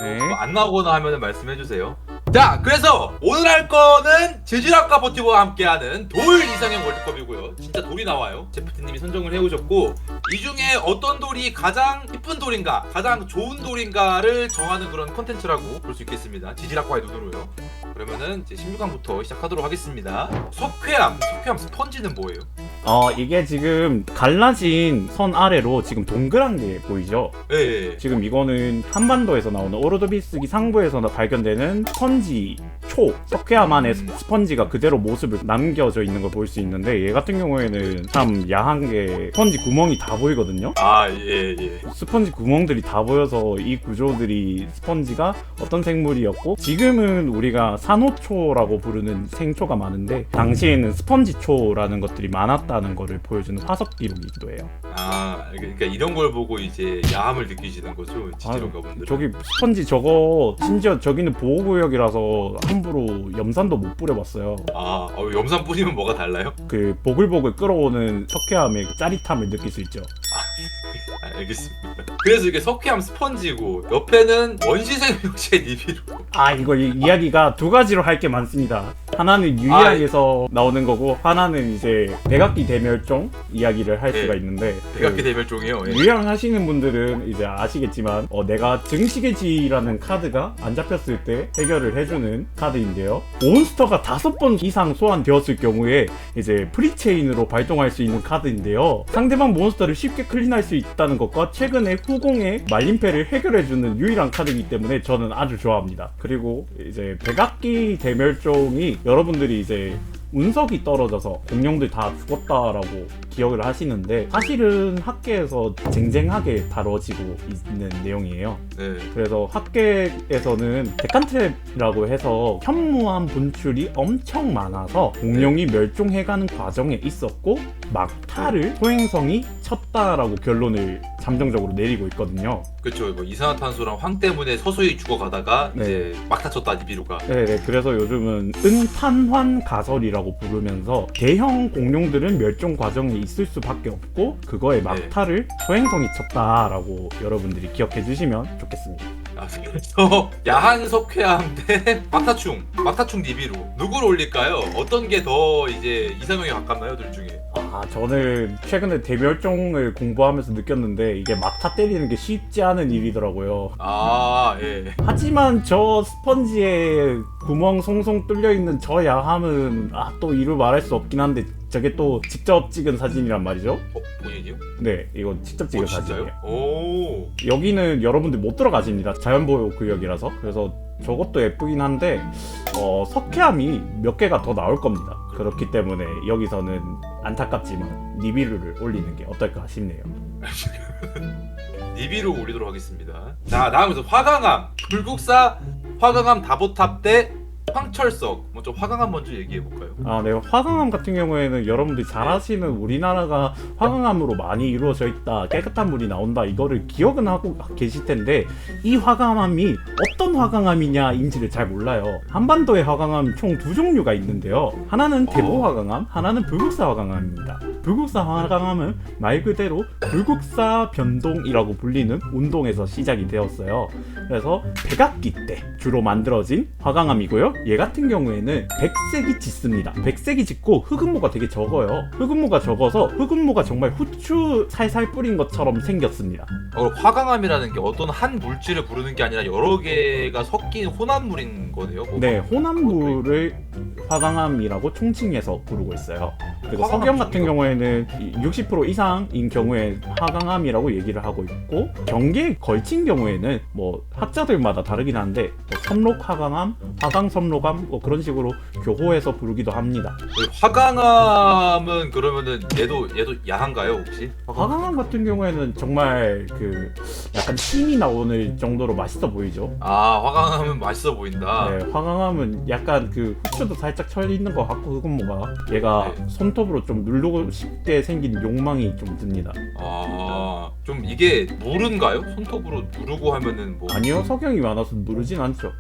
네. 뭐안 나오거나 하면 말씀해주세요. 자, 그래서 오늘 할 거는 제주락과 버티버와 함께하는 돌 이상형 월드컵이고요. 진짜 돌이 나와요. 제프트님이 선정을 해오셨고, 이 중에 어떤 돌이 가장 이쁜 돌인가, 가장 좋은 돌인가를 정하는 그런 컨텐츠라고 볼 수 있겠습니다. 지지락과의 눈으로요. 그러면은 이제 16강부터 시작하도록 하겠습니다. 석회암 스펀지는 뭐예요? 이게 지금 갈라진 선 아래로 지금 동그란 게 보이죠? 예. 지금 이거는 한반도에서 나오는 오르도비스기 상부에서 발견되는 스펀지 초, 석회암 안에 스펀지가 그대로 모습을 남겨져 있는 걸 볼 수 있는데, 얘 같은 경우에는 참 야한 게 스펀지 구멍이 다 보이거든요? 예. 스펀지 구멍들이 다 보여서 이 구조들이 스펀지가 어떤 생물이었고, 지금은 우리가 산호초라고 부르는 생초가 많은데 당시에는 스펀지초라는 것들이 많았다는 것을 보여주는 화석 기록이기도 해요. 그러니까 이런 걸 보고 이제 야함을 느끼시는 거죠, 지지런가 분들. 저기 스펀지 저거 심지어 저기는 보호구역이라서 함부로 염산도 못 뿌려봤어요. 염산 뿌리면 뭐가 달라요? 그 보글보글 끓어오는 석회암의 짜릿함을 느낄 수 있죠. 알겠습니다. 그래서 이게 석회암 스펀지고 옆에는 원시생명체 니비루. 이거 이야기가 두 가지로 할 게 많습니다. 하나는 유일하게서 나오는 거고, 하나는 이제 백악기 대멸종 이야기를 할 수가 있는데, 백악기 대멸종이요. 예. 유양 하시는 분들은 이제 아시겠지만 내가 증식의지라는 카드가 안 잡혔을 때 해결을 해주는 카드인데요. 몬스터가 5번 이상 소환되었을 경우에 이제 프리체인으로 발동할 수 있는 카드인데요. 상대방 몬스터를 쉽게 클린할 수 있다는 것과 최근에 후공의 말림패를 해결해주는 유일한 카드이기 때문에 저는 아주 좋아합니다. 그리고 이제 백악기 대멸종이 여러분들이 이제 운석이 떨어져서 공룡들 다 죽었다라고 기억을 하시는데, 사실은 학계에서 쟁쟁하게 다뤄지고 있는 내용이에요. 네. 그래서 학계에서는 데칸트랩이라고 해서 현무암 분출이 엄청 많아서 공룡이 멸종해가는 과정에 있었고 막타를 소행성이 쳤다라고 결론을 잠정적으로 내리고 있거든요. 그렇죠. 이산화탄소랑 황 때문에 서서히 죽어가다가 이제 막 다쳤다 니비루가. 네. 그래서 요즘은 은탄환 가설이라고 부르면서 대형 공룡들은 멸종 과정에 있을 수밖에 없고 그거에 막타를 소행성이 쳤다라고 여러분들이 기억해 주시면 좋겠습니다. 그래서 야한 석회암 대 막타충 니비루 누구를 올릴까요? 어떤 게 더 이제 이상형에 가깝나요, 둘 중에? 저는 최근에 대멸종을 공부하면서 느꼈는데 이게 막타 때리는 게 쉽지 않은 일이더라고요. 예. 하지만 저 스펀지에 구멍 송송 뚫려 있는 저 야함은 또 이루 말할 수 없긴 한데, 저게 또 직접 찍은 사진이란 말이죠. 본인이요? 네, 이거 직접 찍은 사진이에요. 오. 여기는 여러분들 못 들어가십니다. 자연보호 구역이라서. 그래서 저것도 예쁘긴 한데 석회암이 몇 개가 더 나올 겁니다. 그렇기 때문에 여기서는 안타깝지만 니비루를 올리는 게 어떨까 싶네요. 니비루 올리도록 하겠습니다. 자, 다음에서 화강암. 불국사 화강암 다보탑 대 황철석. 먼저 화강암 먼저 얘기해볼까요? 네, 화강암 같은 경우에는 여러분들이 잘 아시는 우리나라가 화강암으로 많이 이루어져 있다, 깨끗한 물이 나온다, 이거를 기억은 하고 계실 텐데, 이 화강암이 어떤 화강암이냐인지를 잘 몰라요. 한반도의 화강암 총 두 종류가 있는데요. 하나는 대보 화강암, 하나는 불국사 화강암입니다. 불국사 화강암은 말 그대로 불국사 변동이라고 불리는 운동에서 시작이 되었어요. 그래서 백악기 때 주로 만들어진 화강암이고요. 얘 같은 경우에는 백색이 짙습니다. 백색이 짙고 흑음모가 되게 적어요. 흑음모가 적어서 흑음모가 정말 후추 살살 뿌린 것처럼 생겼습니다. 화강암이라는 게 어떤 한 물질을 부르는 게 아니라 여러 개가 섞인 혼합물인 거네요? 네, 혼합물을 화강암이라고 총칭해서 부르고 있어요. 그리고 석영 같은 경우에는 60% 이상인 경우에 화강암이라고 얘기를 하고 있고, 경계에 걸친 경우에는 학자들마다 다르긴 한데 섬록 화강암, 화강섬록암 그런 식으로 교호해서 부르기도 합니다. 화강암은 그러면은 얘도 야한가요, 혹시? 화강암 같은 경우에는 정말 약간 힘이 나오는 정도로 맛있어 보이죠. 화강암은 맛있어 보인다. 네, 화강암은 약간 후추도 살짝 쳐 있는 것 같고, 흑음모가 얘가 손톱으로 좀 누르고 싶게 생긴 욕망이 좀 듭니다. 좀 이게 물은가요? 손톱으로 누르고 하면은 아니요, 석영이 많아서 누르진 않죠.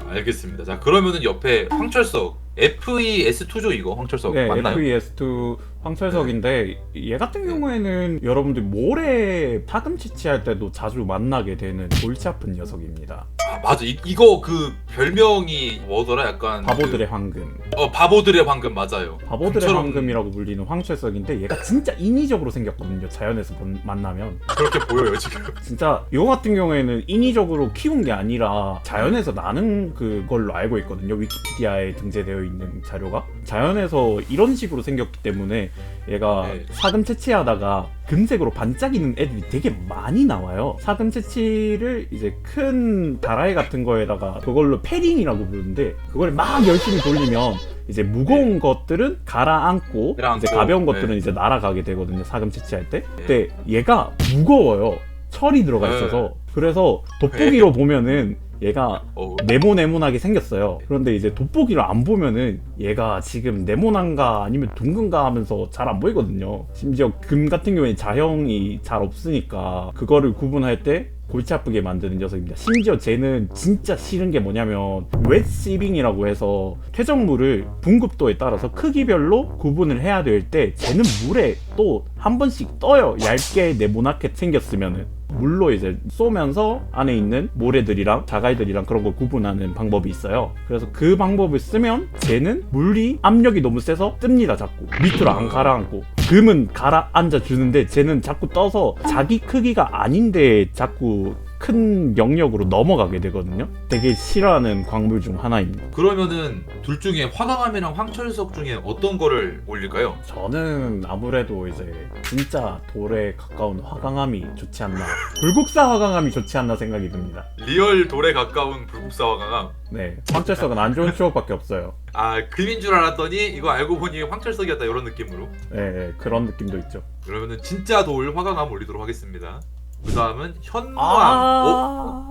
알겠습니다. 자, 그러면은 옆에 황철석 FES2죠, 이거 황철석 네, 맞나요? FES2 황철석인데 얘 같은 경우에는 여러분들 모래 파금치치할 때도 자주 만나게 되는 골치 아픈 녀석입니다. 아 맞아 이거 그 별명이 뭐더라 약간 바보들의 황금. 바보들의 황금 맞아요. 바보들의 금처럼 황금이라고 불리는 황철석인데 얘가 진짜 인위적으로 생겼거든요. 자연에서 만나면 그렇게 보여요 지금. 진짜 이거 같은 경우에는 인위적으로 키운 게 아니라 자연에서 나는 그걸로 알고 있거든요. 위키피디아에 등재되어 있는 자료가 자연에서 이런 식으로 생겼기 때문에 얘가 네. 사금 채취하다가 금색으로 반짝이는 애들이 되게 많이 나와요. 사금 채취를 이제 큰 다라이 같은 거에다가 그걸로 패링이라고 부르는데 그걸 막 열심히 돌리면 이제 무거운 것들은 가라앉고 이제 가벼운 것들은 이제 날아가게 되거든요. 사금 채취할 때. 근데 얘가 무거워요. 철이 들어가 있어서. 그래서 돋보기로 보면은 얘가 네모네모나게 생겼어요. 그런데 이제 돋보기를 안 보면은 얘가 지금 네모난가 아니면 둥근가 하면서 잘 안 보이거든요. 심지어 금 같은 경우에 자형이 잘 없으니까 그거를 구분할 때 골치 아프게 만드는 녀석입니다. 심지어 쟤는 진짜 싫은 게 뭐냐면 웻 시빙이라고 해서 퇴적물을 분급도에 따라서 크기별로 구분을 해야 될 때 쟤는 물에 또 한 번씩 떠요. 얇게 네모나게 생겼으면은 물로 이제 쏘면서 안에 있는 모래들이랑 자갈들이랑 그런 걸 구분하는 방법이 있어요. 그래서 그 방법을 쓰면 쟤는 물이 압력이 너무 세서 뜹니다. 자꾸 밑으로 안 가라앉고 금은 가라앉아 주는데 쟤는 자꾸 떠서 자기 크기가 아닌데 자꾸 큰 영역으로 넘어가게 되거든요. 되게 싫어하는 광물 중 하나입니다. 그러면은 둘 중에 화강암이랑 황철석 중에 어떤 거를 올릴까요? 저는 아무래도 이제 진짜 돌에 가까운 화강암이 좋지 않나, 불국사 화강암이 좋지 않나 생각이 듭니다. 리얼 돌에 가까운 불국사 화강암. 네, 황철석은 안 좋은 추억밖에 없어요. 아 금인 줄 알았더니 이거 알고 보니 황철석이었다 이런 느낌으로. 네, 그런 느낌도 있죠. 그러면은 진짜 돌 화강암 올리도록 하겠습니다. 그 다음은 현무암.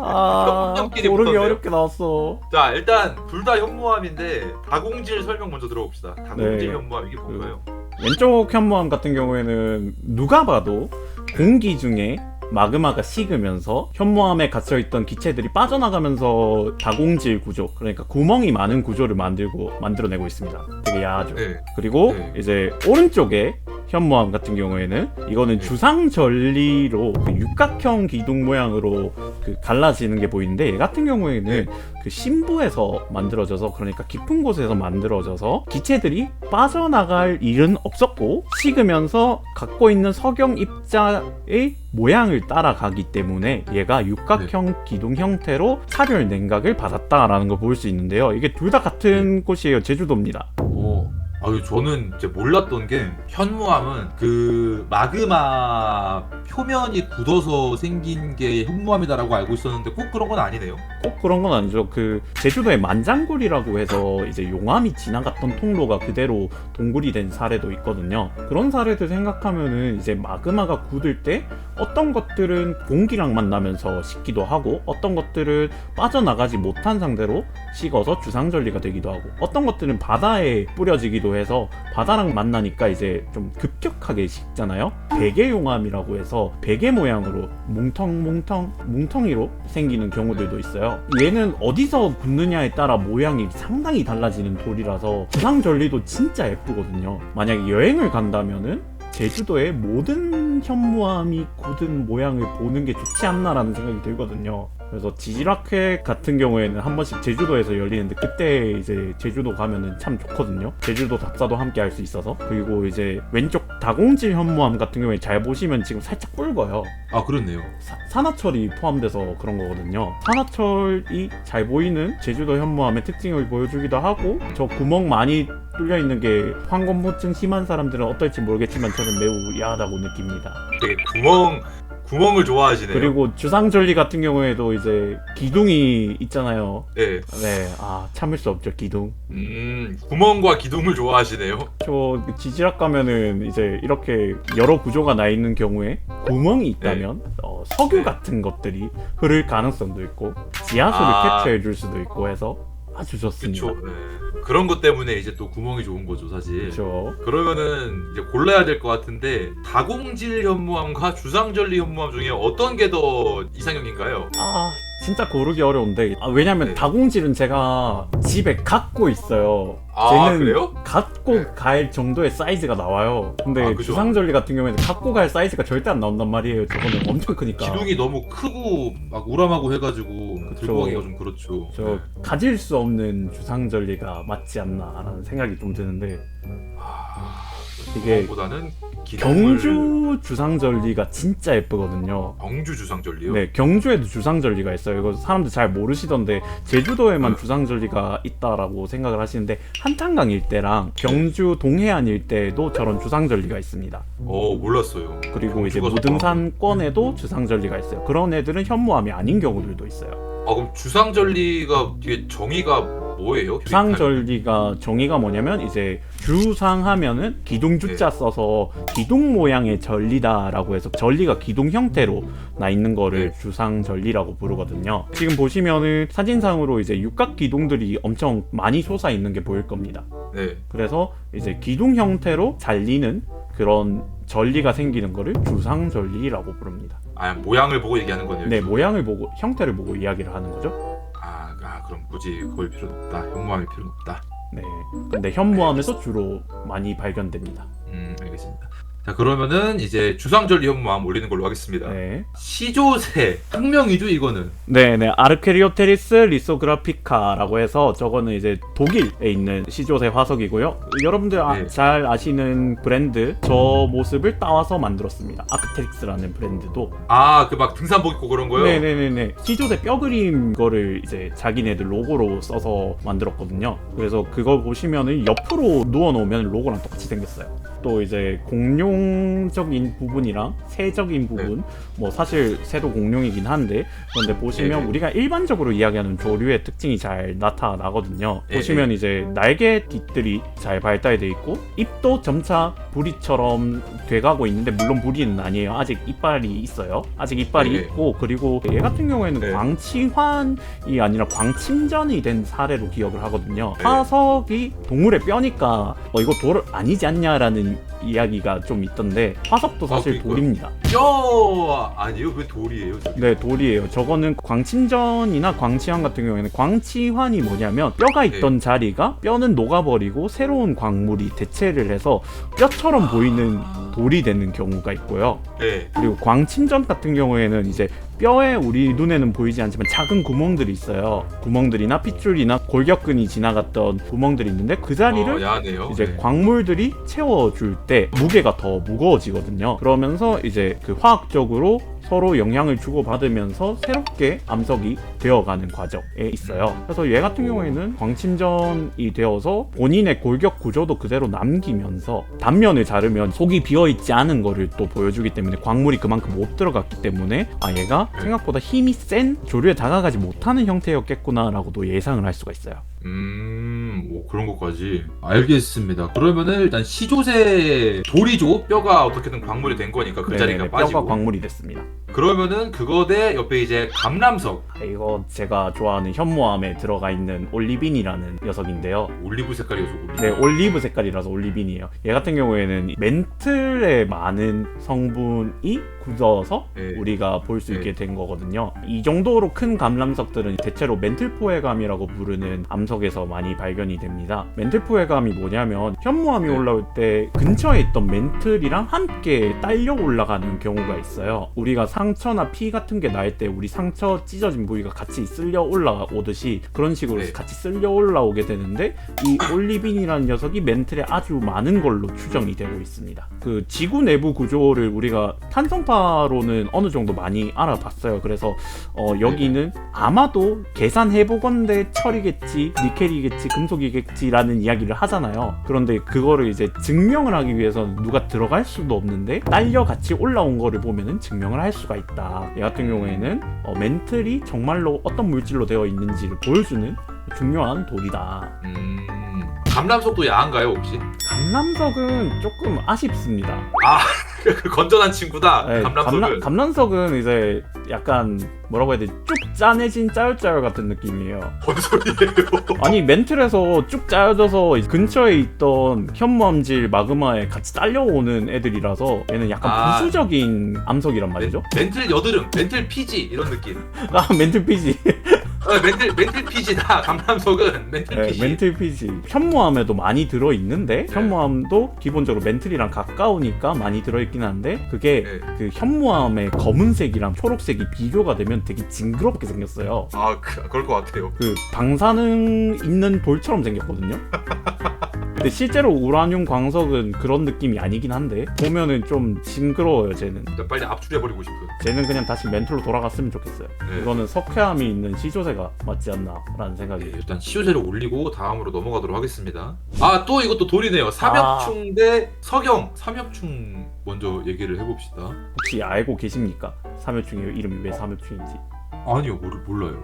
현무암끼리 고르기 붙었네요. 어렵게 나왔어. 자 일단 둘 다 현무암인데 다공질 설명 먼저 들어봅시다. 다공질 네. 현무암 이게 뭔가요? 왼쪽 현무암 같은 경우에는 누가 봐도 공기 중에 마그마가 식으면서 현무암에 갇혀있던 기체들이 빠져나가면서 다공질 구조, 그러니까 구멍이 많은 구조를 만들어내고 있습니다. 되게 야하죠. 네. 그리고 네. 이제 오른쪽에 현무암 같은 경우에는 이거는 네. 주상절리로 그 육각형 기둥 모양으로 그 갈라지는 게 보이는데, 얘 같은 경우에는 그 심부에서 만들어져서, 그러니까 깊은 곳에서 만들어져서 기체들이 빠져나갈 일은 없었고 식으면서 갖고 있는 석영 입자의 모양을 따라가기 때문에 얘가 육각형 기둥 형태로 차별 냉각을 받았다라는 걸 볼 수 있는데요. 이게 둘 다 같은 곳이에요. 제주도입니다. 아유 저는 이제 몰랐던 게 현무암은 그 마그마 표면이 굳어서 생긴 게 현무암이다라고 알고 있었는데 꼭 그런 건 아니네요. 꼭 그런 건 아니죠. 그 제주도에 만장굴이라고 해서 이제 용암이 지나갔던 통로가 그대로 동굴이 된 사례도 있거든요. 그런 사례들 생각하면은 이제 마그마가 굳을 때 어떤 것들은 공기랑 만나면서 식기도 하고 어떤 것들은 빠져나가지 못한 상태로 식어서 주상절리가 되기도 하고 어떤 것들은 바다에 뿌려지기도 해서 바다랑 만나니까 이제 좀 급격하게 식잖아요. 베개용암이라고 해서 베개 모양으로 뭉텅이로 생기는 경우들도 있어요. 얘는 어디서 굳느냐에 따라 모양이 상당히 달라지는 돌이라서 주상절리도 진짜 예쁘거든요. 만약에 여행을 간다면은 제주도의 모든 현무암이 굳은 모양을 보는 게 좋지 않나라는 생각이 들거든요. 그래서 지질학회 같은 경우에는 한 번씩 제주도에서 열리는데 그때 이제 제주도 가면은 참 좋거든요. 제주도 답사도 함께 할 수 있어서. 그리고 이제 왼쪽 다공질 현무암 같은 경우에 잘 보시면 지금 살짝 붉어요. 아 그렇네요. 산화철이 포함돼서 그런 거거든요. 산화철이 잘 보이는 제주도 현무암의 특징을 보여주기도 하고, 저 구멍 많이 뚫려 있는 게 황건무증 심한 사람들은 어떨지 모르겠지만 저는 매우 야하다고 느낍니다. 되게 구멍을 좋아하시네요. 그리고 주상절리 같은 경우에도 이제 기둥이 있잖아요. 네. 네, 참을 수 없죠, 기둥. 구멍과 기둥을 좋아하시네요. 저 지질학 가면은 이제 이렇게 여러 구조가 나 있는 경우에 구멍이 있다면 석유 같은 것들이 흐를 가능성도 있고 지하수를 캐치해 줄 수도 있고 해서 아주 좋습니다. 그쵸. 네. 그런 것 때문에 이제 또 구멍이 좋은 거죠, 사실. 그렇죠. 그러면은 이제 골라야 될 것 같은데 다공질 현무암과 주상절리 현무암 중에 어떤 게 더 이상형인가요? 진짜 고르기 어려운데 왜냐면 네. 다공질은 제가 집에 갖고 있어요. 아, 쟤는 그래요? 갖고 네. 갈 정도의 사이즈가 나와요. 근데 아, 그죠. 주상절리 같은 경우에는 갖고 갈 사이즈가 절대 안 나온단 말이에요. 저거는 엄청 크니까. 기둥이 너무 크고 막 우람하고 해가지고 들고 가기가 좀 그렇죠. 저 가질 수 없는 주상절리가 맞지 않나라는 생각이 좀 드는데 이게 보다는 경주 주상절리가 진짜 예쁘거든요. 경주 주상절리요? 네, 경주에도 주상절리가 있어요. 이거 사람들 잘 모르시던데 제주도에만 주상절리가 있다라고 생각을 하시는데 한탄강 일대랑 경주 동해안 일대에도 저런 주상절리가 있습니다. 몰랐어요. 그리고 이제 경주가 무등산권에도 주상절리가 있어요. 그런 애들은 현무암이 아닌 경우들도 있어요. 그럼 주상절리가 되게 정의가 뭐예요? 주상절리가 정의가 뭐냐면 이제 주상하면은 기둥주자 써서 기둥 모양의 절리다라고 해서 절리가 기둥 형태로 나 있는 거를 주상절리라고 부르거든요. 지금 보시면은 사진상으로 이제 육각 기둥들이 엄청 많이 솟아 있는 게 보일 겁니다. 네. 그래서 이제 기둥 형태로 잘리는 그런 절리가 생기는 거를 주상절리라고 부릅니다. 모양을 보고 얘기하는 거네요. 네, 모양을 보고 형태를 보고 이야기를 하는 거죠. 그럼 굳이 그걸 필요는 없다. 현무암일 필요는 없다. 네, 근데 현무암에서 주로 많이 발견됩니다. 알겠습니다. 자, 그러면은 이제 주상절리 현무암 올리는 걸로 하겠습니다. 네, 시조새 학명이죠 이거는. 네, 아르케리오테리스 리소그라피카라고 해서 저거는 이제 독일에 있는 시조새 화석이고요. 여러분들 네. 잘 아시는 브랜드 저 모습을 따와서 만들었습니다. 아크테릭스라는 브랜드도. 그 막 등산복 입고 그런 거요? 네네네네. 시조새 뼈 그림 거를 이제 자기네들 로고로 써서 만들었거든요. 그래서 그거 보시면은 옆으로 누워 놓으면 로고랑 똑같이 생겼어요. 또 이제 공룡적인 부분이랑 새적인 부분, 뭐 사실 새도 공룡이긴 한데, 그런데 보시면 네네. 우리가 일반적으로 이야기하는 조류의 특징이 잘 나타나거든요. 네네. 보시면 이제 날개 깃들이 잘 발달돼 있고 입도 점차 부리처럼 돼가고 있는데, 물론 부리는 아니에요. 아직 이빨이 있어요. 아직 이빨이 네네. 있고, 그리고 얘 같은 경우에는 네. 광치환이 아니라 광침전이 된 사례로 기억을 하거든요. 네. 화석이 동물의 뼈니까 이거 돌 아니지 않냐라는 이야기가 좀 있던데, 화석도 사실 그러니까요. 돌입니다. 뼈 아니에요? 왜 돌이에요? 저게? 네, 돌이에요. 저거는 광침전이나 광치환 같은 경우에는, 광치환이 뭐냐면 뼈가 있던 자리가 뼈는 녹아버리고 새로운 광물이 대체를 해서 뼈처럼 보이는 돌이 되는 경우가 있고요. 네. 그리고 광침전 같은 경우에는 이제 뼈에 우리 눈에는 보이지 않지만 작은 구멍들이 있어요. 구멍들이나 핏줄이나 골격근이 지나갔던 구멍들이 있는데, 그 자리를 야하네요. 이제 네. 광물들이 채워줄 때 무게가 더 무거워지거든요. 그러면서 이제 그 화학적으로 서로 영향을 주고받으면서 새롭게 암석이 되어가는 과정에 있어요. 그래서 얘 같은 경우에는 광침전이 되어서 본인의 골격 구조도 그대로 남기면서 단면을 자르면 속이 비어있지 않은 거를 또 보여주기 때문에, 광물이 그만큼 못 들어갔기 때문에 얘가 생각보다 힘이 센 조류에 다가가지 못하는 형태였겠구나 라고도 예상을 할 수가 있어요. 뭐 그런 것까지 알겠습니다. 그러면은 일단 시조새 돌이죠. 뼈가 어떻게든 광물이 된 거니까 그 자리가 네네네, 빠지고. 뼈가 광물이 됐습니다. 그러면은 그거 대 옆에 이제 감람석. 이거 제가 좋아하는 현무암에 들어가 있는 올리빈이라는 녀석인데요. 올리브 색깔이어서 네, 올리브 색깔이라서 올리빈이에요. 얘 같은 경우에는 멘틀에 많은 성분이 굳어서 네. 우리가 볼 수 있게 네. 된 거거든요. 이 정도로 큰 감람석들은 대체로 멘틀포획암이라고 부르는 암석에서 많이 발견이 됩니다. 멘틀포획암이 뭐냐면 현무암이 네. 올라올 때 근처에 있던 멘틀이랑 함께 딸려 올라가는 경우가 있어요. 우리가 상처나 피 같은 게 날 때 우리 상처 찢어진 부위가 같이 쓸려 올라오듯이 그런 식으로 네. 같이 쓸려 올라오게 되는데, 이 올리빈이라는 녀석이 멘틀에 아주 많은 걸로 추정이 되고 있습니다. 그 지구 내부 구조를 우리가 탄성파로는 어느 정도 많이 알아봤어요. 그래서 여기는 아마도 계산해보건대 철이겠지, 니켈이겠지, 금속이겠지라는 이야기를 하잖아요. 그런데 그거를 이제 증명을 하기 위해서는 누가 들어갈 수도 없는데 딸려 같이 올라온 거를 보면은 증명을 할 수가 있다. 얘 같은 경우에는 멘틀이 정말로 어떤 물질로 되어 있는지를 보여주는 중요한 돌이다. 감람석도 야한가요 혹시? 감람석은 조금 아쉽습니다. 그 건전한 친구다. 네, 감람석은. 감람석은 이제 약간 뭐라고 해야 되지? 쭉 짜내진 짜열짜열 같은 느낌이에요. 뭔 소리예요? 아니 멘틀에서 쭉 짜여져서 근처에 있던 현무암질 마그마에 같이 딸려오는 애들이라서 얘는 약간 부수적인 암석이란 말이죠. 멘틀 여드름, 멘틀 피지 이런 느낌. 아 멘틀 피지. 멘틀 피지다. 감람석은 멘틀 피지. 네, 멘틀 피지. 현무암에도 많이 들어있는데 현무암도 기본적으로 멘틀이랑 가까우니까 많이 들어있긴 한데 그게 그 현무암의 검은색이랑 초록색이 비교가 되면 되게 징그럽게 생겼어요. 그럴 것 같아요. 그 방사능 있는 돌처럼 생겼거든요. 근데 실제로 우라늄 광석은 그런 느낌이 아니긴 한데 보면은 좀 징그러워요. 쟤는 빨리 압출해버리고 싶은. 쟤는 그냥 다시 멘틀로 돌아갔으면 좋겠어요. 이거는 석회암이 있는 시조새가 맞지 않나 라는 생각이. 일단 시조새를 올리고 다음으로 넘어가도록 하겠습니다. 또 이것도 돌이네요. 삼엽충 대 석영. 삼엽충 먼저 얘기를 해봅시다. 혹시 알고 계십니까? 삼엽충의 이름이 왜 삼엽충인지? 아니요, 몰라요.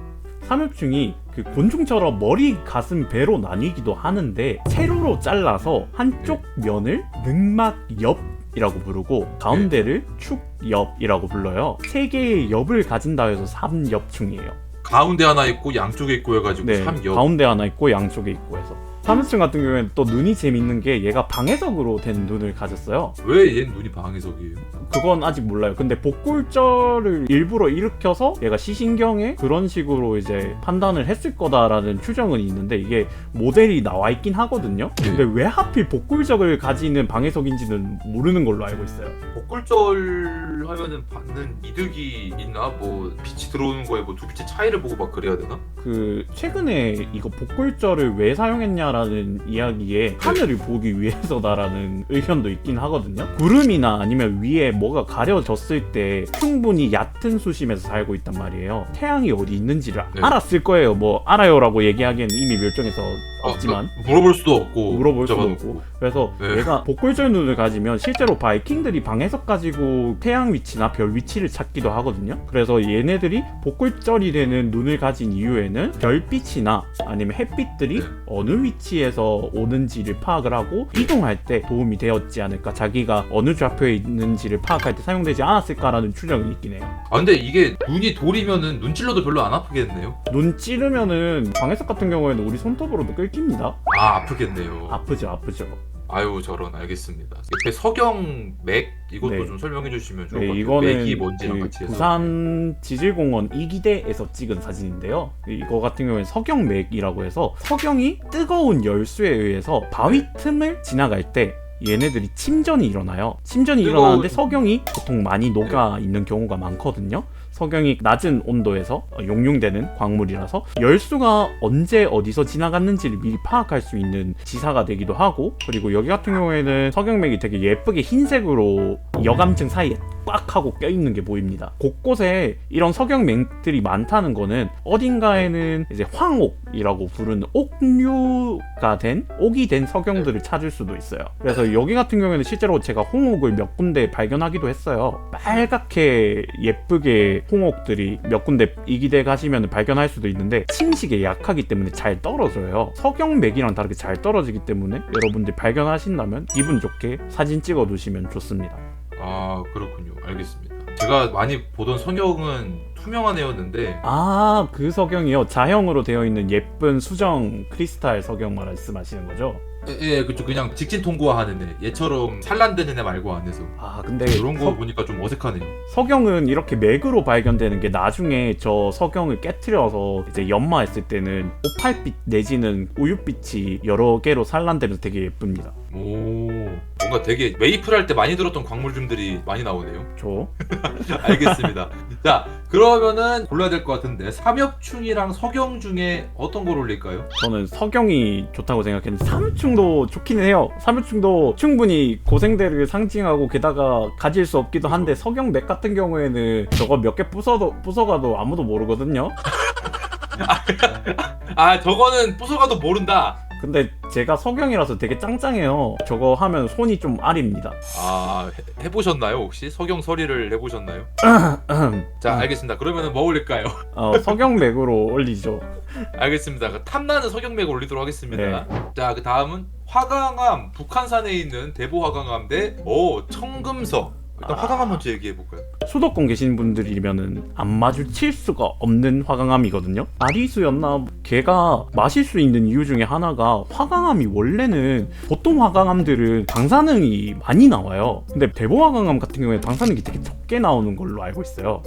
삼엽충이 그 곤충처럼 머리, 가슴, 배로 나뉘기도 하는데 세로로 잘라서 한쪽 면을 능막엽이라고 부르고 가운데를 축엽이라고 불러요. 세 개의 엽을 가진다 해서 삼엽충이에요. 가운데 하나 있고 양쪽에 있고 해가지고 네, 삼엽. 가운데 하나 있고 양쪽에 있고 해서. 삼엽충 같은 경우에는 또 눈이 재밌는 게 얘가 방해석으로 된 눈을 가졌어요. 왜 얘는 눈이 방해석이에요? 그건 아직 몰라요. 근데 복골절을 일부러 일으켜서 얘가 시신경에 그런 식으로 이제 판단을 했을 거다라는 추정은 있는데 이게 모델이 나와 있긴 하거든요. 근데 왜 하필 복골절을 가지는 방해석인지는 모르는 걸로 알고 있어요. 복골절 하면은 받는 이득이 있나? 뭐 빛이 들어오는 거에 뭐 두 빛의 차이를 보고 막 그래야 되나? 그 최근에 이거 복골절을 왜 사용했냐라는 이야기에 하늘을 보기 위해서다라는 의견도 있긴 하거든요. 구름이나 아니면 위에 뭐가 가려졌을 때 충분히 얕은 수심에서 살고 있단 말이에요. 태양이 어디 있는지를 알았을 거예요. 뭐 알아요라고 얘기하기에는 이미 멸종해서 없지만 물어볼 수도 없고 물어볼 수도 없고 그래서 얘가 복골절 눈을 가지면 실제로 바이킹들이 방해석 가지고 태양 위치나 별 위치를 찾기도 하거든요. 그래서 얘네들이 복골절이 되는 눈을 가진 이유에는 별빛이나 아니면 햇빛들이 어느 위치에서 오는지를 파악을 하고 이동할 때 도움이 되었지 않을까, 자기가 어느 좌표에 있는지를 파악할 때 사용되지 않았을까라는 추정이 있긴 해요. 근데 이게 눈이 돌이면은 눈 찔러도 별로 안 아프겠네요? 눈 찌르면은 방해석 같은 경우에는 우리 손톱으로도 끌깁니다. 아프겠네요. 아프죠. 아유 저런. 알겠습니다. 옆에 석영 맥 이것도 좀 설명해 주시면 좋을 것 같아요. 이거는 맥이 뭔지랑 같이 해서. 부산 지질공원 이기대에서 찍은 사진인데요. 이거 같은 경우에 석영맥이라고 해서 석영이 뜨거운 열수에 의해서 바위 틈을 지나갈 때 얘네들이 침전이 일어나요. 침전이 일어나는데 석영이 보통 많이 녹아 있는 경우가 많거든요. 석영이 낮은 온도에서 용융되는 광물이라서 열수가 언제 어디서 지나갔는지를 미리 파악할 수 있는 지사가 되기도 하고, 그리고 여기 같은 경우에는 석영맥이 되게 예쁘게 흰색으로 여감층 사이에 꽉 하고 껴있는 게 보입니다. 곳곳에 이런 석영맥들이 많다는 거는 어딘가에는 이제 황옥이라고 부르는 옥류가 된 옥이 된 석영들을 찾을 수도 있어요. 그래서 여기 같은 경우에는 실제로 제가 홍옥을 몇 군데 발견하기도 했어요. 빨갛게 예쁘게 홍옥들이 몇 군데 이기대 가시면 발견할 수도 있는데 침식에 약하기 때문에 잘 떨어져요. 석영맥이랑 다르게 잘 떨어지기 때문에 여러분들 발견하신다면 기분 좋게 사진 찍어 두시면 좋습니다. 그렇군요. 알겠습니다. 제가 많이 보던 석영은 투명한 애였는데 그 석영이요. 자형으로 되어 있는 예쁜 수정 크리스탈 석영 말씀하시는 거죠? 예, 그쵸. 그냥 직진 통과하는 애. 얘처럼 산란되는 애 말고 안에서. 근데 이런 거 보니까 좀 어색하네요. 석영은 이렇게 맥으로 발견되는 게 나중에 저 석영을 깨트려서 이제 연마했을 때는 오팔빛 내지는 우윳빛이 여러 개로 산란되면서 되게 예쁩니다. 뭔가 되게 메이플 할 때 많이 들었던 광물들이 많이 나오네요. 알겠습니다. 자, 그러면은 골라야 될 것 같은데 삼엽충이랑 석영 중에 어떤 걸 올릴까요? 저는 석영이 좋다고 생각했는데 삼엽충도 좋기는 해요. 삼엽충도 충분히 고생대를 상징하고 게다가 가질 수 없기도 한데 석영 맥 같은 경우에는 저거 몇 개 부숴가도 아무도 모르거든요. 저거는 부숴가도 모른다. 근데 제가 석영이라서 되게 짱짱해요. 저거 하면 손이 좀 아립니다. 아, 해보셨나요 혹시? 석영 서리를 해보셨나요? 자, 알겠습니다. 그러면은 뭐 올릴까요? 석영맥으로 올리죠. 알겠습니다. 그 탐나는 석영맥을 올리도록 하겠습니다. 자, 그 다음은 화강암, 북한산에 있는 대보 화강암 대 청금석. 일단 화강암 먼저 얘기해 볼까요? 수도권 계신 분들이면은 안 마주칠 수가 없는 화강암이거든요. 아리수였나? 걔가 마실 수 있는 이유 중에 하나가 화강암이 원래는 보통 화강암들은 방사능이 많이 나와요. 근데 대보 화강암 같은 경우에 방사능이 되게 적게 나오는 걸로 알고 있어요.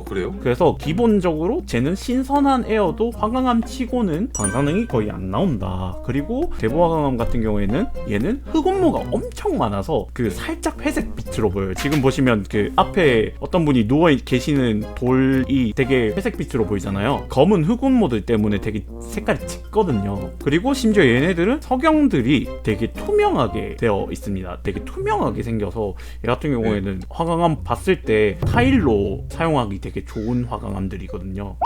그래요? 그래서 기본적으로 쟤는 신선한 에어도 화강암 치고는 방사능이 거의 안 나온다. 그리고 대보 화강암 같은 경우에는 얘는 흑온모가 엄청 많아서 그 살짝 회색 빛으로 보여요. 지금 보시면 그 앞에 어떤 분이 누워 계시는 돌이 되게 회색 빛으로 보이잖아요. 검은 흑온모들 때문에 되게 색깔이 짙거든요. 그리고 심지어 얘네들은 석영들이 되게 투명하게 되어 있습니다. 되게 투명하게 생겨서 얘 같은 경우에는 화강암 봤을 때 타일로 사용하기 되게 좋은 화강암들이거든요.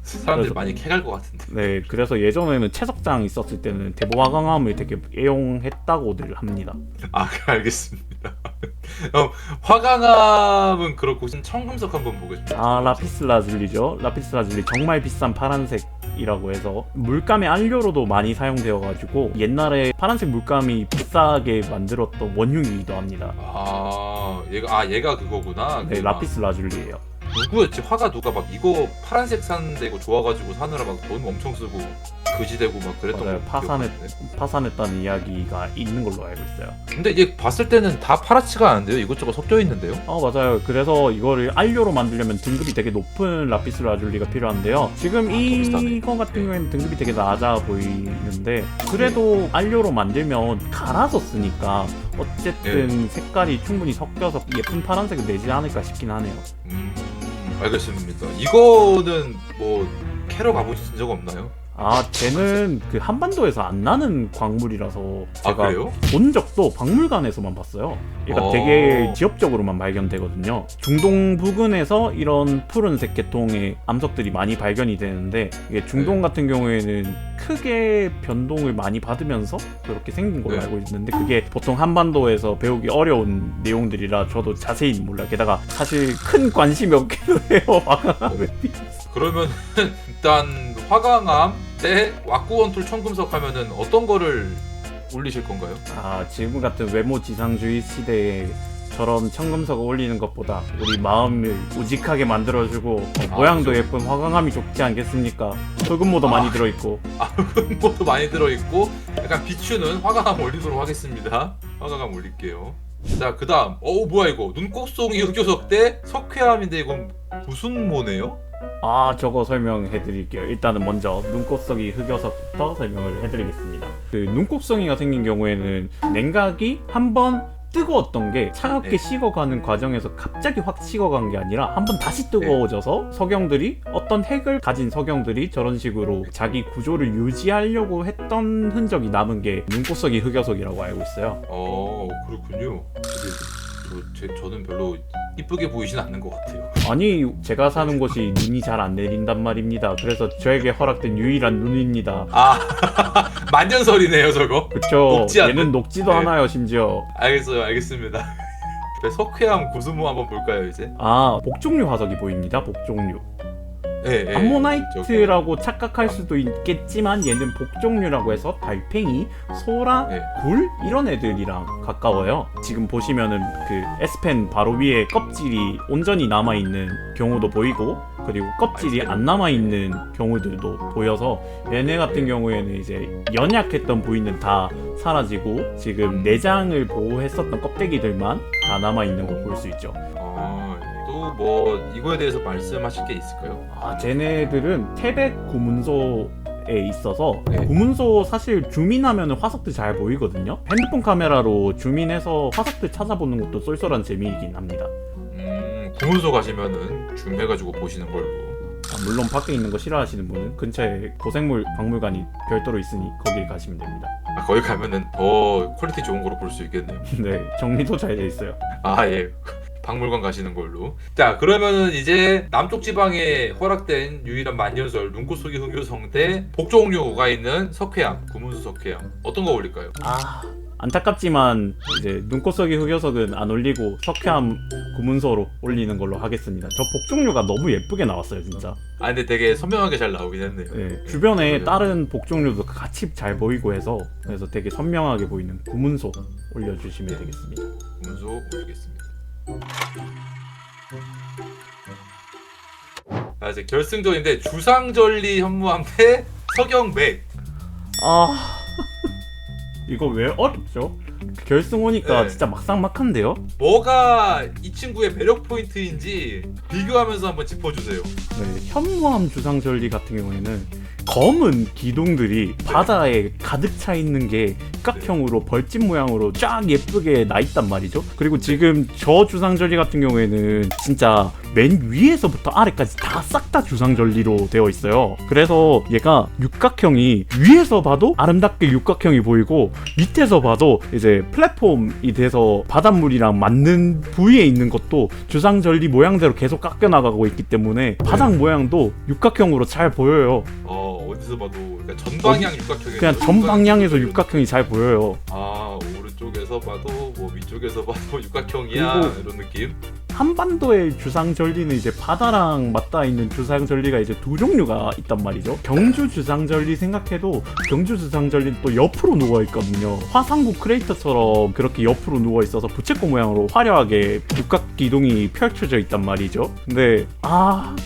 사람들이 그래서, 많이 캐갈 것 같은데. 네, 그래서 예전에는 채석장 있었을 때는 대보 화강암을 되게 애용했다고들 합니다. 알겠습니다. 화강암은 그렇고 청금석 한번 보겠습니다. 라피스 라줄리죠. 라피스 라줄리 정말 비싼 파란색이라고 해서 물감의 안료로도 많이 사용되어가지고 옛날에 파란색 물감이 비싸게 만들었던 원흉이기도 합니다. 얘가 그거구나. 네, 라피스 라줄리예요. 누구였지? 화가 누가 막 이거 파란색 샀는데 이거 좋아가지고 사느라 막 돈 엄청 쓰고 그지되고 막 그랬던 맞아요. 거 기억하는데. 파산했다는 이야기가 있는 걸로 알고 있어요. 근데 이게 봤을 때는 다 파랗지가 않은데요? 이것저것 섞여 있는데요? 맞아요. 그래서 이거를 안료로 만들려면 등급이 되게 높은 라피스 라줄리가 필요한데요. 지금 이거 같은 경우에는 등급이 되게 낮아 보이는데 그래도 안료로 만들면 갈아서 쓰니까 어쨌든 색깔이 충분히 섞여서 예쁜 파란색을 내지 않을까 싶긴 하네요. 알겠습니다. 이거는 뭐 캐러 가보신 적 없나요? 쟤는 그 한반도에서 안 나는 광물이라서 제가 그래요? 본 적도 박물관에서만 봤어요. 얘가 되게 지역적으로만 발견되거든요. 중동 부근에서 이런 푸른색 계통의 암석들이 많이 발견이 되는데 이게 중동 같은 경우에는 크게 변동을 많이 받으면서 그렇게 생긴 걸로 알고 있는데 그게 보통 한반도에서 배우기 어려운 내용들이라 저도 자세히는 몰라요. 게다가 사실 큰 관심이 없기도 해요. 화강암에 비해서. 그러면 일단 화강암 대 왁구원툴 청금석 하면은 어떤 거를 올리실 건가요? 지금 같은 외모 지상주의 시대에 저런 청금석을 올리는 것보다 우리 마음을 우직하게 만들어주고 모양도 그렇죠. 예쁜 화강암이 좋지 않겠습니까? 흑은모도 많이 들어있고. 흑은모도 많이 들어있고 약간 비추는 화강암 올리도록 하겠습니다. 화강암 올릴게요. 자, 그 다음 뭐야 이거 눈꽃송이 흑요석 대 석회암인데 이건 무슨 모네요? 저거 설명해 드릴게요. 일단은 먼저 눈꽃성이 흑요석부터 설명을 해드리겠습니다. 그 눈꽃성이가 생긴 경우에는 냉각이 한번 뜨거웠던 게 차갑게 식어가는 과정에서 갑자기 확 식어간 게 아니라 한번 다시 뜨거워져서 석영들이 어떤 핵을 가진 석영들이 저런 식으로 자기 구조를 유지하려고 했던 흔적이 남은 게 눈꽃성이 흑요석이라고 알고 있어요. 그렇군요. 저는 별로 이쁘게 보이진 않는 것 같아요. 아니, 제가 사는 곳이 눈이 잘 안 내린단 말입니다. 그래서 저에게 허락된 유일한 눈입니다. 만년설이네요 저거. 그쵸. 얘는 녹지도 않아요 심지어. 알겠습니다. 석회암 구수모 한번 볼까요 이제? 복종류 화석이 보입니다. 복종류. 네, 암모나이트라고 착각할 수도 있겠지만 얘는 복종류라고 해서 달팽이, 소라, 굴 이런 애들이랑 가까워요. 지금 보시면은 그 S펜 바로 위에 껍질이 온전히 남아있는 경우도 보이고 그리고 껍질이 안 남아있는 경우들도 보여서 얘네 같은 경우에는 이제 연약했던 부위는 다 사라지고 지금 내장을 보호했었던 껍데기들만 다 남아있는 거 볼 수 있죠. 또 뭐 이거에 대해서 말씀하실 게 있을까요? 쟤네들은 태백 구문소에 있어서 구문소 사실 줌인하면 화석들 잘 보이거든요. 핸드폰 카메라로 줌인해서 화석들 찾아보는 것도 쏠쏠한 재미이긴 합니다. 구문소 가시면은 줌해가지고 보시는 걸로. 물론 밖에 있는 거 싫어하시는 분은 근처에 고생물 박물관이 별도로 있으니 거길 가시면 됩니다. 거기 가면은 더 퀄리티 좋은 거로 볼 수 있겠네요. 네, 정리도 잘 돼 있어요. 예. 박물관 가시는 걸로. 자, 그러면은 이제 남쪽 지방에 허락된 유일한 만년설 눈꽃 속의 흑요성 대 복종류가 있는 석회암, 구문수 석회암 어떤 거 올릴까요? 아, 안타깝지만 이제 눈꽃속의 흑요석은 안 올리고 석회암 구문서로 올리는 걸로 하겠습니다. 저 복종류가 너무 예쁘게 나왔어요, 진짜. 아 근데 되게 선명하게 잘 나오긴 했네요. 네, 주변에 그래요. 다른 복종류도 같이 잘 보이고 해서 그래서 되게 선명하게 보이는 구문소 올려주시면 되겠습니다. 구문수 올리겠습니다. 아 이제 결승전인데 주상절리 현무암 대 석영맥. 아 이거 왜 어렵죠? 결승 오니까 네. 진짜 막상막한데요? 뭐가 이 친구의 매력 포인트인지 비교하면서 한번 짚어주세요. 네, 현무암 주상절리 같은 경우에는 검은 기둥들이 바다에 가득 차 있는 게 육각형으로 벌집 모양으로 쫙 예쁘게 나 있단 말이죠. 그리고 지금 저 주상절리 같은 경우에는 진짜 맨 위에서부터 아래까지 다 싹 다 주상절리로 되어 있어요. 그래서 얘가 육각형이 위에서 봐도 아름답게 육각형이 보이고 밑에서 봐도 이제 플랫폼이 돼서 바닷물이랑 맞는 부위에 있는 것도 주상절리 모양대로 계속 깎여 나가고 있기 때문에 바닥 모양도 육각형으로 잘 보여요. 어디서 봐도 그러니까 전방향 육각형이 그냥 전 방향에서 육각형이 잘 보여요. 아 오른쪽에서 봐도 뭐 위쪽에서 봐도 육각형이야 그리고 이런 느낌. 한반도의 주상절리는 이제 바다랑 맞닿아 있는 주상절리가 이제 두 종류가 있단 말이죠. 경주 주상절리 생각해도 경주 주상절리는 또 옆으로 누워 있거든요. 화산국 크레이터처럼 그렇게 옆으로 누워 있어서 부채꼴 모양으로 화려하게 육각 기둥이 펼쳐져 있단 말이죠. 근데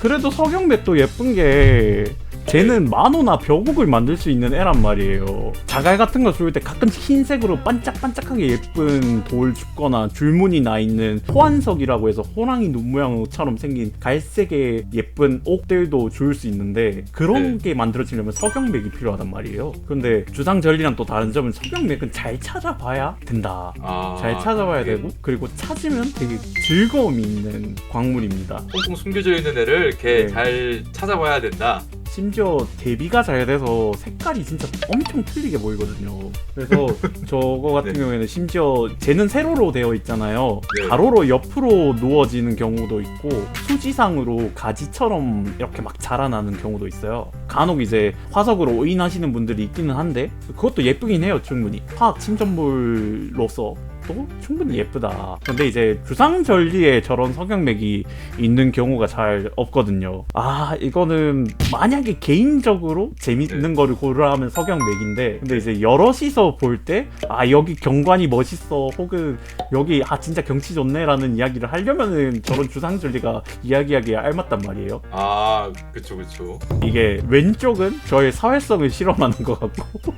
그래도 석영맥도 예쁜 게 쟤는 만호나 벼곡을 만들 수 있는 애란 말이에요. 자갈 같은 거 줄 때 가끔씩 흰색으로 반짝반짝하게 예쁜 돌 줍거나 줄무늬 나 있는 호안석이라고 해서 호랑이 눈 모양처럼 생긴 갈색의 예쁜 옥들도 줄 수 있는데 그런 게 만들어지려면 석영맥이 필요하단 말이에요. 근데 주상절리랑 또 다른 점은 석영맥은 잘 찾아봐야 된다. 잘 찾아봐야 되고 그리고 찾으면 되게 즐거움이 있는 광물입니다. 꽁꽁 숨겨져 있는 애를 이렇게 네. 잘 찾아봐야 된다. 심지어 대비가 잘 돼서 색깔이 진짜 엄청 틀리게 보이거든요. 그래서 저거 같은 네. 경우에는 심지어 쟤는 세로로 되어 있잖아요. 네. 가로로 옆으로 누워지는 경우도 있고 수지상으로 가지처럼 이렇게 막 자라나는 경우도 있어요. 간혹 이제 화석으로 오인하시는 분들이 있기는 한데 그것도 예쁘긴 해요. 충분히 화학 침전물로서 또 충분히 예쁘다. 근데 이제 주상절리에 저런 석영맥이 있는 경우가 잘 없거든요. 이거는 만약에 개인적으로 재밌는 거를 고르라면 석영맥인데 근데 이제 여럿이서 볼 때 여기 경관이 멋있어 혹은 여기 진짜 경치 좋네 라는 이야기를 하려면은 저런 주상절리가 이야기하기에 알맞단 말이에요. 그쵸. 이게 왼쪽은 저의 사회성을 실험하는 것 같고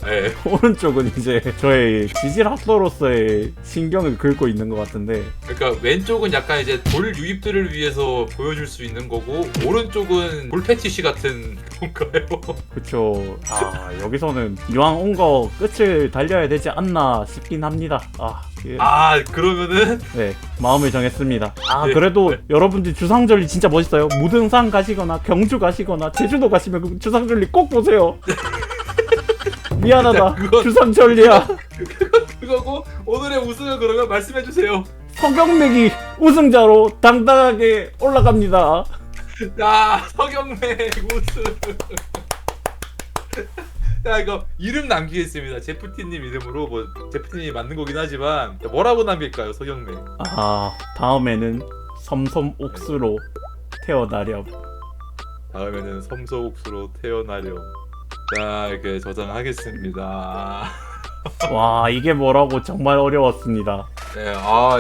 네. 오른쪽은 이제 저의 지질학도로서의 신경을 긁고 있는 것 같은데 그러니까 왼쪽은 약간 이제 돌 유입들을 위해서 보여줄 수 있는 거고 오른쪽은 돌 패티시 같은 건가요? 그쵸. 여기서는 이왕 온 거 끝을 달려야 되지 않나 싶긴 합니다. 예. 그러면은 네, 마음을 정했습니다. 네. 그래도 여러분들 주상절리 진짜 멋있어요. 무등산 가시거나 경주 가시거나 제주도 가시면 그 주상절리 꼭 보세요. 미안하다. 그건- 주상절리야. 그거고 오늘의 우승은 그러면 말씀해주세요. 석영맥이 우승자로 당당하게 올라갑니다. 석영맥 우승. 자 이거 이름 남기겠습니다. 제프티님 이름으로 뭐 제프티님이 만든 거긴 하지만 뭐라고 남길까요 석영맥? 다음에는 섬섬옥수로 태어나렴. 다음에는 섬서옥수로 태어나렴. 자 이렇게 저장하겠습니다. 와, 이게 뭐라고 정말 어려웠습니다. 네,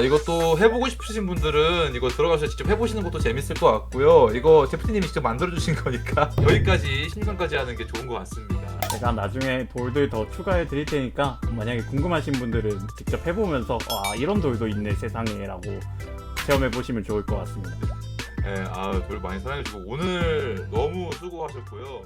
이것도 해보고 싶으신 분들은 이거 들어가서 직접 해보시는 것도 재밌을 것 같고요. 이거 제프티님이 직접 만들어주신 거니까 여기까지 16강까지 하는 게 좋은 것 같습니다. 제가 나중에 돌들 더 추가해 드릴 테니까 만약에 궁금하신 분들은 직접 해보면서 이런 돌도 있네 세상에 라고 체험해 보시면 좋을 것 같습니다. 네, 돌 많이 사랑해주고 오늘 너무 수고하셨고요.